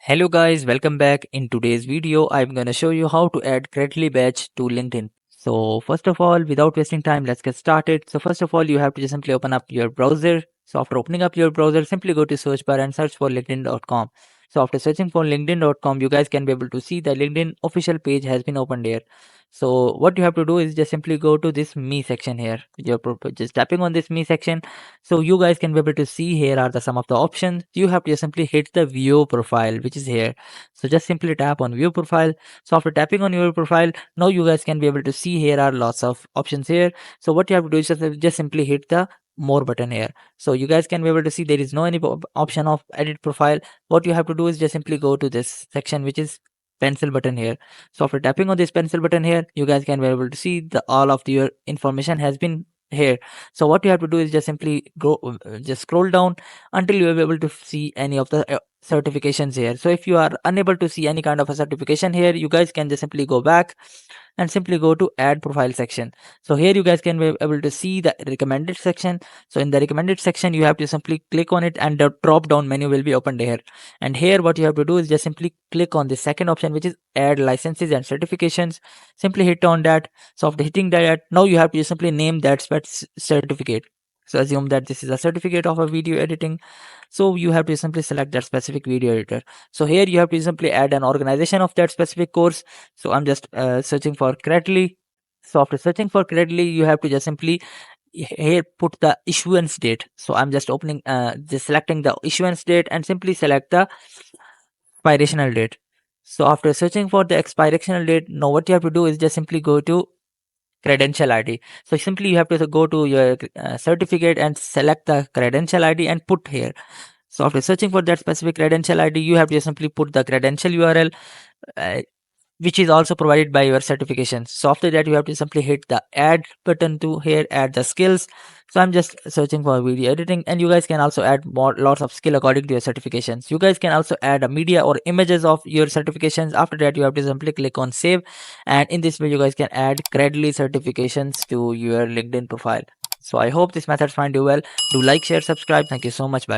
Hello guys, welcome back. In today's video, I'm gonna show you how to add Credly badge to LinkedIn. So first of all, without wasting time, let's get started. So first of all, you have to just simply open up your browser. So after opening up your browser, simply go to search bar and search for linkedin.com. So after searching for linkedin.com, you guys can be able to see the LinkedIn official page has been opened here. So what you have to do is just simply go to this me section here. Just tapping on this me section. So you guys can be able to see here are the some of the options. You have to just simply hit the view profile, which is here. So just simply tap on view profile. So after tapping on your profile, now you guys can be able to see here are lots of options here. So what you have to do is just simply hit the more button here. So you guys can be able to see there is no any option of edit profile. What you have to do is just simply go to this section, which is pencil button here. So after tapping on this pencil button here, you guys can be able to see the all of your information has been here. So what you have to do is just simply go just scroll down until you are able to see any of the certifications here. So if you are unable to see any kind of a certification here, you guys can just simply go back and simply go to add profile section. So here you guys can be able to see the recommended section. So in the recommended section, you have to simply click on it and the drop down menu will be opened here. And here what you have to do is just simply click on the second option, which is add licenses and certifications. Simply hit on that. So after hitting that, now you have to simply name that certificate. So assume that this is a certificate of a video editing. So you have to simply select that specific video editor. So here you have to simply add an organization of that specific course. So I'm just searching for Credly. So after searching for Credly, you have to just simply here put the issuance date. So I'm just just selecting the issuance date and simply select the expirational date. So after searching for the expirational date, now what you have to do is just simply go to credential ID. So simply you have to go to your certificate and select the credential ID and put here. So after searching for that specific credential ID, you have to simply put the credential URL, uh, which is also provided by your certification. So after that, you have to simply hit the add button to here, add the skills. So I'm just searching for video editing, and you guys can also add more lots of skill according to your certifications. You guys can also add a media or images of your certifications. After that, you have to simply click on save, and in this way, you guys can add Credly certifications to your LinkedIn profile. So I hope this method find you well. Do like, share, subscribe. Thank you so much. Bye.